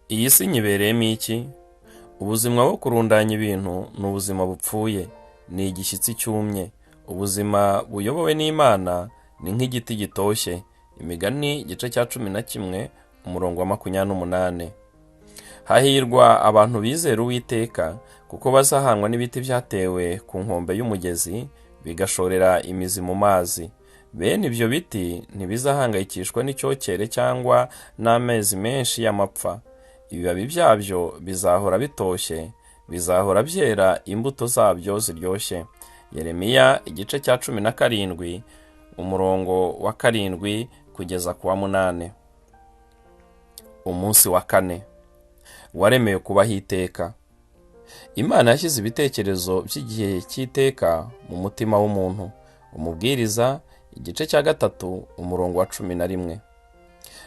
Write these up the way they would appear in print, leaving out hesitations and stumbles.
Iyi si nyibereyemo iki? Ubuzima bwo kurundanya ibintu ni ubuzima bupfuye, ni igishyitsi cyumye. Ubuzima buyobowe n'Imana ni nk'igiti gitoshye. Imigani igice cya 11 umurongo wa 28. Hahirwa abantu bizera Uwiteka, kuko bazahanwa n'ibiti byatewe ku nkombe y'umugezi, bigashorera imizi mu mazi. Bene ibyo biti ntibizahangayikishwa n'icyokere cyangwa n'amezi menshi y'amapfa. Ibibabi byabyo bizahora bitoshye, bizahora byera imbuto zabyo ziryoshye. Yeremiya igice cya 17 umurongo wa 7 kugeza ku wa 8. Umunsi wa 4 waremewe kubaho iteka. Imana yashyize ibitekerezo by'igihe cy'iteka mu mutima w'umuntu. Umubwiriza igice cya 3 umurongo wa 11.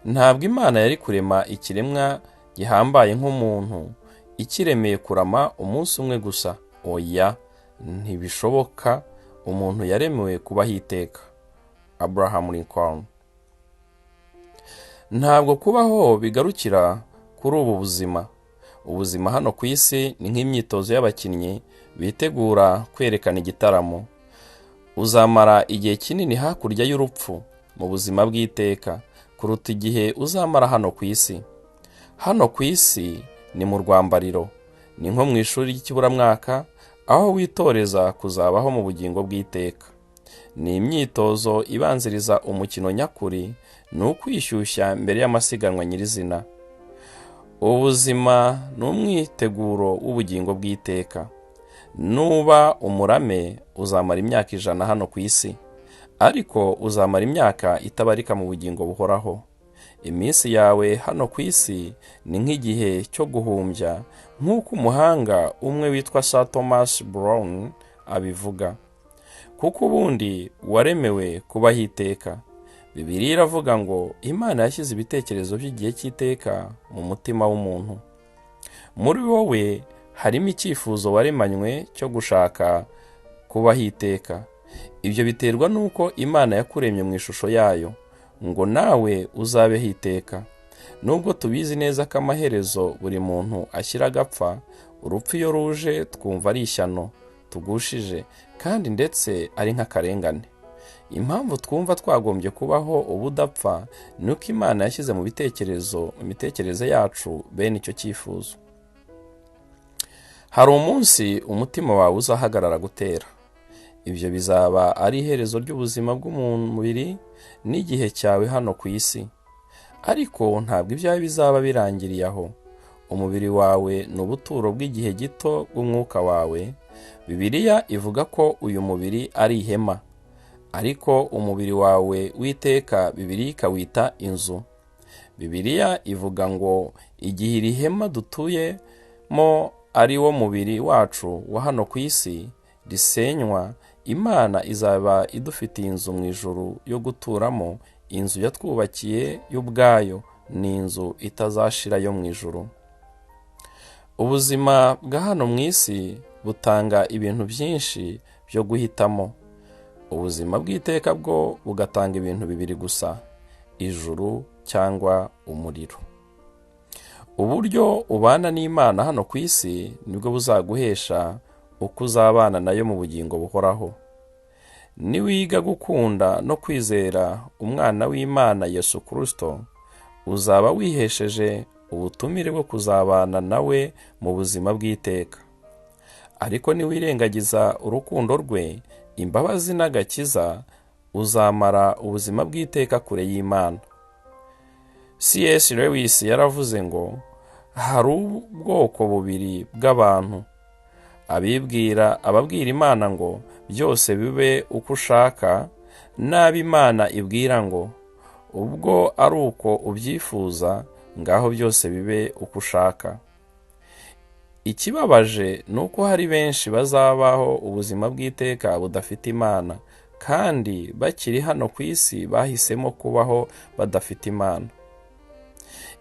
Ntabwo Imana yari kurema ikiremwa gihambaye nk'umuntu ikiremeye kurama umunsi umwe gusa. Oya, ntibishoboka. Umuntu yaremewe kubaho iteka. Abraham Lincoln. Ntabwo kubaho bigarukira kuri ubu buzima. Ubuzima hano ku isi ni nk'imyitozo y'abakinnyi bitegura kwerekana igitaramo. Uzamara igihe kinini hakurya y'urupfu mu buzima bw'iteka kuruta igihe uzamara hano ku isi. Hano ku isi ni mu rwambariro, ni nko mu ishuri ry'ikiburamwaka, aho witoreza kuzabaho mu bugingo bw'iteka. Ni imyitozo ibanziriza umukino nyakuri, ni ukwishyushya mbere y'amasiganwa nyirizina. Ubuzima ni umwiteguro w'ubugingo bw'iteka. Nuba umurame uzamara imyaka 100 hano ku isi, ariko uzamara imyaka itabarika mu bugingo buhoraho. Iminsi yawe hano ku isi ni nk'igihe cyo guhumbya, nk'uko umuhanga umwe witwa Sir Thomas Browne abivuga. Kuko ubundi waremewe kubaho iteka. Bibiliya iravuga ngo Imana yashyize ibitekerezo by'igihe cy'iteka mu mutima w'umuntu. Muri wowe harimo icyifuzo waremanywe cyo gushaka kubaho iteka. Ibyo biterwa n'uko Imana yakuremye mu ishusho yayo, ngo nawe uzabeho iteka. Nubwo tubizi neza ko amaherezo buri muntu ashyira agapfa, urupfu iyo ruje twumva ari ishyano tugushije, kandi ndetse ari nk'akarengane. Impamvu twumva twagombye kubaho ubudapfa ni uko Imana yashyize mu mitekerereze yacu bene icyo cyifuzo. Hari umunsi umutima wawe uzahagarara gutera. Ibyo bizaba ari iherezo ry'ubuzima bw'umubiri n'igihe cyawe hano ku isi. Ariko ntabwo ibyawe bizaba birangiriye aho. Umubiri wawe ni ubuturo bw'igihe gito bw'umwuka wawe. Bibiliya ivuga ko uyu mubiri ari ihema, ariko umubiri wawe w'iteka Bibiliya ikawita inzu. Bibiliya ivuga ngo igihe iri hema dutuyemo ari wo mubiri wacu wa hano ku isi risenywa, Imana izaba idufitiye inzu mu ijuru yo guturamo. Inzu yatwubakiye y'ubwayo ni inzu itazashira yo mu ijuru. Ubuzima bwa hano mu isi butanga ibintu byinshi byo guhitamo. Ubuzima bw'iteka bwo bugatanga ibintu bibiri gusa: ijuru cyangwa umuriro. Uburyo ubana n'Imana hano ku isi nibwo buzaguhesha uko uzabana nayo mu bugingo buhoraho. Niwiga gukunda no kwizera umwana w'Imana Yesu Kristo, uzaba wihesheje ubutumire bwo kuzabana nawe mu buzima bw'iteka. Ariko niwirengagiza urukundo rwe, imbabazi n'agakiza, uzamara ubuzima bw'iteka kure y'Imana. C.S. Lewis yaravuze ngo hari ubwoko bubiri bw'abantu: ababwira Imana ngo byose bibe uko ushaka, n'ab'Imana ibwira ngo ubwo ari uko ubyifuza ngaho byose bibe uko ushaka. Ikibabaje ni uko hari benshi bazabaho ubuzima bw'iteka budafite Imana, kandi bakiri hano ku isi bahisemo kubaho badafite Imana.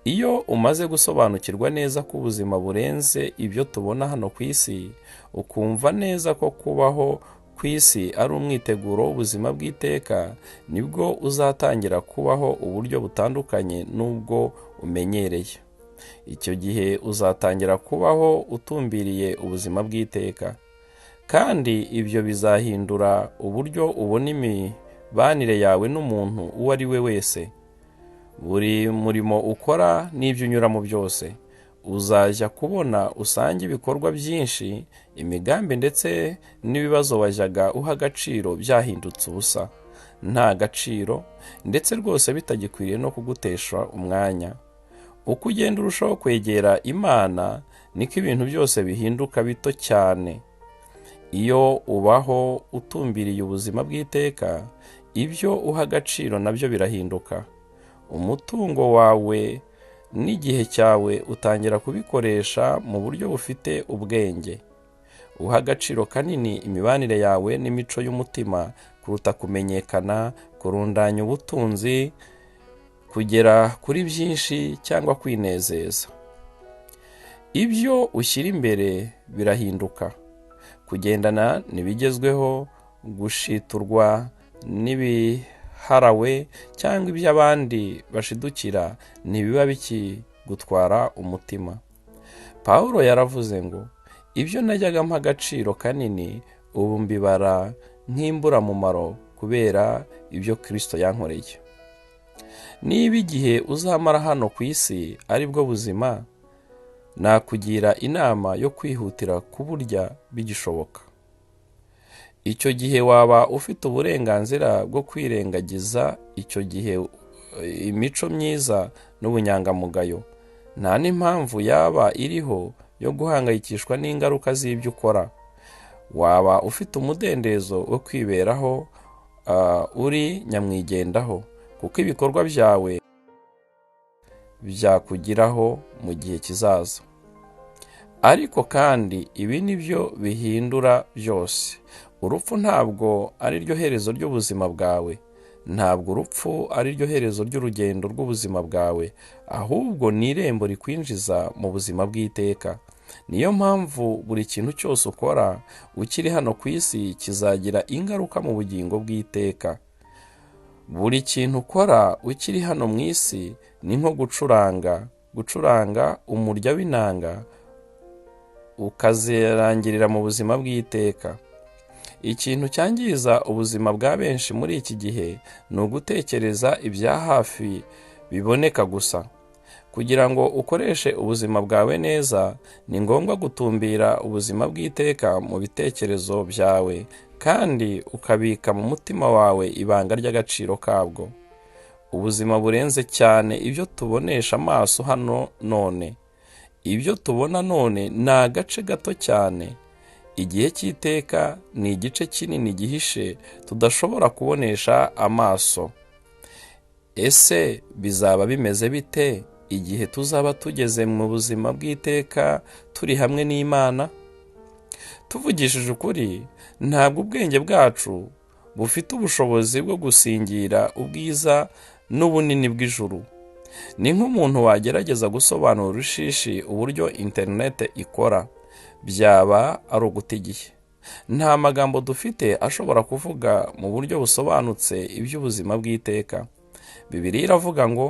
Iyo umaze gusobanukirwa neza ko ubuzima burenze ibyo tubona hano ku isi, ukumva neza ko kubaho ku isi ari umwiteguro w'ubuzima bw'iteka, nibwo uzatangira kubaho uburyo butandukanye n'ubwo umenyereye. icyo gihe uzatangira kubaho utumbiriye ubuzima bw'iteka, kandi ibyo bizahindura uburyo ubona imibanire yawe n'umuntu uwo ari we wese. Buri murimo ukora n'ibyo unyuramo byose uzajya kubona usanga ibikorwa byinshi, imigambi ndetse n'ibibazo wajyaga uha agaciro byahindutse ubusa, nta gaciro, ndetse rwose bitagikwiriye no kugutesha umwanya. Uko ugenda urushaho kwegera Imana niko ibintu byose bihinduka bito cyane. Iyo ubaho utumbiriye ubuzima bw'iteka, ibyo uha agaciro nabyo birahinduka. Umutungo wawe n'igihe cyawe utangira kubikoresha mu buryo bufite ubwenge. Uha agaciro kanini imibanire yawe n'imico y'umutima kuruta kumenyekana, kurundanya ubutunzi, kugera kuri byinshi cyangwa kwinezeza. Ibyo ushyira imbere birahinduka. Kugendana n'ibigezweho, gushiturwa n'ibiharawe cyangwa iby'abandi bashidukira ntibiba bikigutwara umutima. Pawulo yaravuze ngo, ibyo najyaga mpa agaciro kanini ubu mbibara nk'imburamumaro kubera ibyo Kristo yankoreye. Niba igihe uzamara hano ku isi ari bwo buzima, nakugira inama yo kwihutira kuburya bigishoboka. Icyo gihe waba ufite uburenganzira bwo kwirengagiza icyo gihe imico myiza n'ubunyangamugayo. Nta n'impamvu yaba iriho yo guhangayikishwa n'ingaruka z'ibyo ukora. Waba ufite umudendezo wo kwiberaho uri nyamwigendaho, kuko ibikorwa byawe byakugiraho mu gihe kizaza. Ariko kandi ibi ni byo bihindura byose. Urupfu ntabwo ari ryo herezo ry'ubuzima bwawe. Ntabwo urupfu ari ryo herezo ry'urugendo rw'ubuzima bwawe, ahubwo ni irembo rikwinjiza mu buzima bw'iteka. Niyo mpamvu buri kintu cyose ukora ukiri hano ku isi kizagira ingaruka mu bugingo bw'iteka. Buri kintu ukora ukiri hano mu isi ni nko gucuranga umurya w'inanga ukazirangirira mu buzima bw'iteka. Ikintu cyangiza ubuzima bwa benshi muri iki gihe ni ugutekereza ibya hafi biboneka gusa. Kugira ngo ukoreshe ubuzima bwawe neza, ni ngombwa gutumbira ubuzima bw'iteka mu bitekerezo byawe, kandi ukabika mu mutima wawe ibanga ry'agaciro kabwo. Ubuzima burenze cyane ibyo tubonesha amaso hano none. Ibyo tubona none ni agace gato cyane. Igihe cy'iteka ni igice kinini gihishe tudashobora kubonesha amaso. Ese bizaba bimeze bite igihe tuzaba tugeze mu buzima bw'iteka turi hamwe n'Imana? Tuvugishije ukuri, ntabwo ubwenge bwacu bufite ubushobozi bwo gusingira ubwiza n'ubunini bw'ijuru. Ni nk'umuntu wagerageza gusobanura urushishi uburyo interinete ikora. Byaba ari uguta igihe. Nta magambo dufite ashobora kuvuga mu buryo busobanutse iby'ubuzima bw'iteka. Bibiliya iravuga ngo,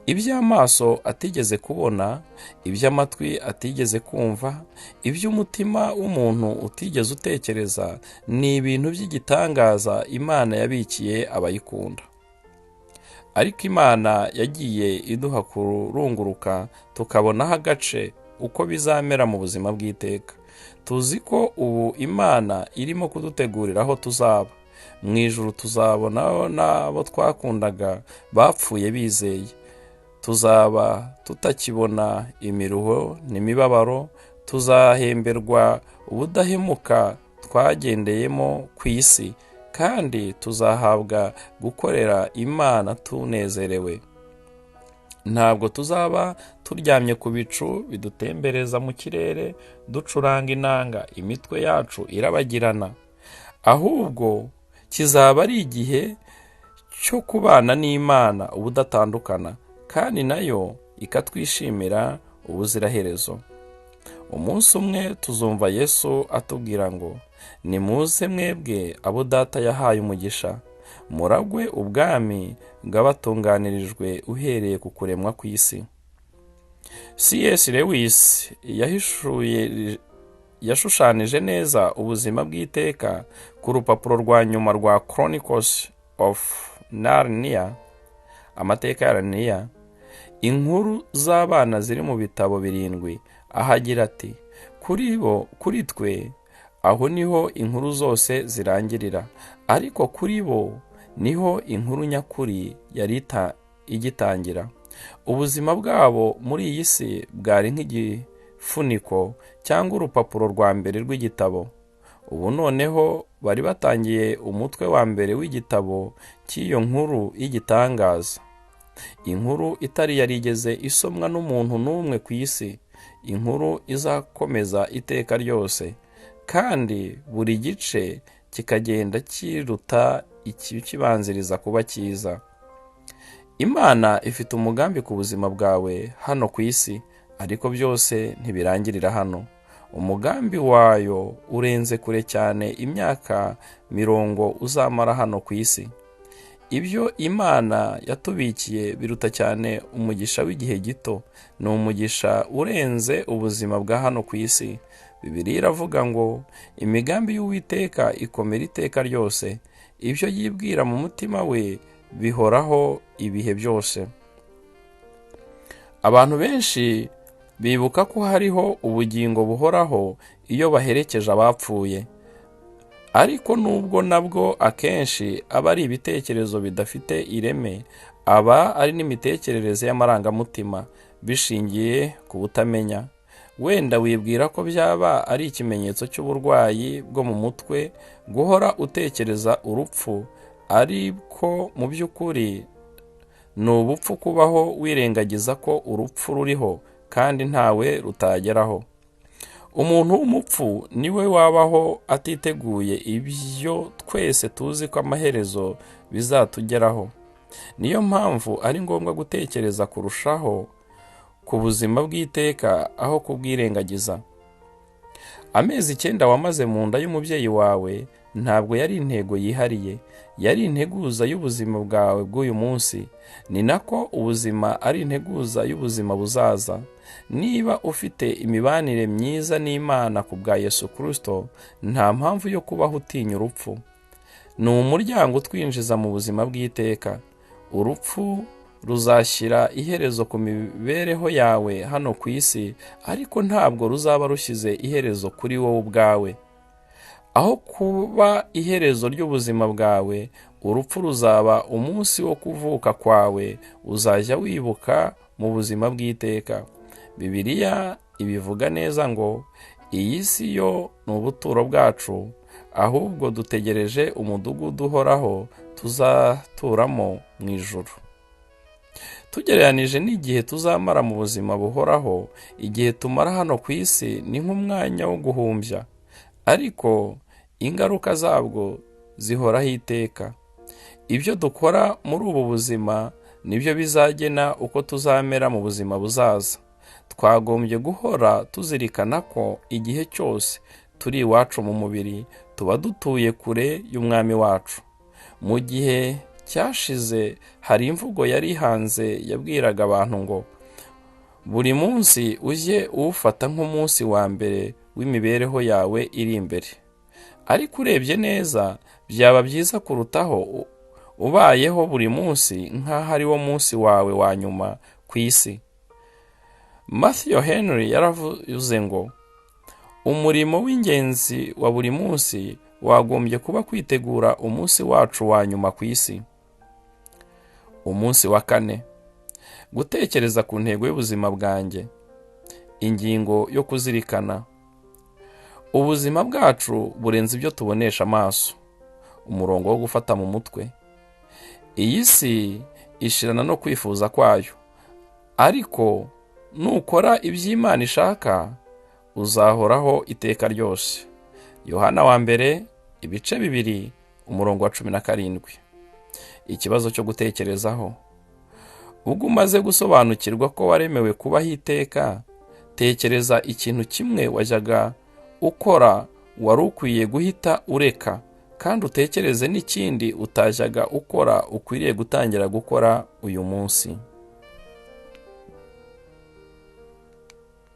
iby'amaso atigeze kubona, iby'amatwi atigeze kumva, iby'umutima w'umuntu utigeze utekereza, ni ibintu by'igitangaza Imana yabikiye abayikunda. Ariko Imana yagiye iduha kurunguruka tukabonaho agace uko bizamera mu buzima bw'iteka. Tuzi ko ubu Imana irimo kudutegurira aho tuzaba. Mu ijuru tuzabonaho n'abo twakundaga bapfuye bizeye. Tuzaba tutakibona imiruho n'imibabaro, tuzahemberwa ubudahemuka twagendeyemo ku isi, kandi tuzahabwa gukorera Imana tunezerewe. Ntabwo tuzaba turyamye ku bicu bidutembereza mu kirere ducuranga inanga imitwe yacu irabagirana. Ahubwo kizaba ari igihe cyo kubana n'Imana ubudatandukana, kandi nayo ikatwishimira ubuziraherezo. Umunsi umwe tuzumva Yesu atubwira ngo, nimuze mwebwe abo Data yahaye umugisha, muragwe ubwami bw'abatunganirijwe uhereye ku kuremwa kw'isi. C.S. Lewis yashushanije neza ubuzima bw'iteka ku rupapuro rwa nyuma rwa Chronicles of Narnia, amateka ya Narnia, inkuru z'abana ziri mu bitabo 7, aho agira ati, kuri twe aho niho inkuru zose zirangirira, ariko kuri bo niho inkuru nyakuri yari igitangira. Ubuzima bwabo muri iyi si bwari nk'igifuniko cyangwa urupapuro rwa mbere rw'igitabo. Ubu noneho bari batangiye umutwe wa mbere w'igitabo cy'iyo nkuru y'igitangaza, inkuru itari yarigeze isomwa n'umuntu n'umwe ku isi, inkuru izakomeza iteka ryose, kandi buri gice kikagenda kiruta ikibanziriza kuba cyiza. Imana ifite umugambi ku buzima bwawe hano ku isi, ariko byose ntibirangirira hano. Umugambi wayo urenze kure cyane imyaka 50 uzamara hano ku isi. Ibyo Imana yatubikiye biruta cyane umugisha w'igihe gito, ni umugisha urenze ubuzima bwa hano ku isi. Bibiliya iravuga ngo imigambi y'Uwiteka ikomera iteka ryose, ibyo yibwira mu mutima we bihoraho ibihe byose. Abantu benshi bibuka ko hariho ubugingo buhoraho iyo baherekeje abapfuye, ariko nubwo nabwo akenshi aba ari ibitekerezo bidafite ireme, aba ari n'imitekerereze y'amarangamutima bishingiye ku butamenya. Wenda wibwira ko byaba ari ikimenyetso cy'uburwayi bwo mu mutwe guhora utekereza urupfu, ariko mu by'ukuri ni ubupfu kubaho wirengagiza ko urupfu ruriho kandi ntawe rutageraho. Umuntu w'umupfu niwe wabaho atiteguye ibyo twese tuzi ko amaherezo bizatugeraho. Niyo mpamvu ari ngombwa gutekereza kurushaho ku buzima bw'iteka aho kubwirengagiza. Amezi 9 wamaze mu nda y'umubyeyi wawe ntabwo yari intego yihariye, yari integuza y'ubuzima bwawe bw'uyu munsi. Ni nako ubuzima ari integuza y'ubuzima buzaza. Niba ufite imibanire myiza n'Imana ku bwa Yesu Kristo, nta mpamvu yo kubaho utinya urupfu. Ni umuryango utwinjiza mu buzima bw'iteka. Urupfu ruzashyira iherezo ku mibereho yawe hano ku isi, ariko ntabwo ruzaba rushyize iherezo kuri wowe ubwawe. Aho kuba iherezo ry'ubuzima bwawe, urupfu ruzaba umunsi wo kuvuka kwawe uzajya wibuka mu buzima bw'iteka. Bibiliya ibivuga neza ngo iyi si yo ni ubuturo bwacu, ahubwo dutegereje umudugudu uhoraho tuzaturamo mu ijuru. Tugereranije n'igihe tuzamara mu buzima buhoraho, igihe tumara hano ku isi ni nk'umwanya wo guhumbya, ariko ingaruka zabwo zihoraho iteka. Ibyo dukora muri ubu buzima nibyo bizagena uko tuzamera mu buzima buzaza. Twagombye guhora tuzirikana ko igihe cyose turi iwacu mu mubiri tuba dutuye kure y'umwami wacu. Mu gihe cyashize hari imvugo yari hanze yabwiraga abantu ngo buri munsi ujye uwufata nk'umunsi wa mbere w'imibereho yawe iri imbere. Ariko urebye neza byaba byiza kurutaho ubayeho buri munsi nk'aho ari wo munsi wawe wa nyuma ku isi. Matthew Henry yaravuze ngo umurimo w'ingenzi wa buri munsi wagombye kuba kwitegura umunsi wacu wa nyuma ku isi. Umunsi wa 4, gutekereza ku ntego y'ubuzima bwanjye. Ingingo yo kuzirikana: ubuzima bwacu burenze ibyo tubonesha amaso. Umurongo wo gufata mu mutwe: iyi si ishirana no kwifuza kwayo, ariko nukora iby'Imana ishaka uzahoraho iteka ryose. Yohana wa mbere 2, umurongo wa 17. Ikibazo cyo gutekerezaho: ubwo umaze gusobanukirwa ko waremewe kubaho iteka, tekereza ikintu kimwe wajyaga ukora wari ukwiye guhita ureka, kandi utekereze n'ikindi utajyaga ukora ukwiriye gutangira gukora uyu munsi.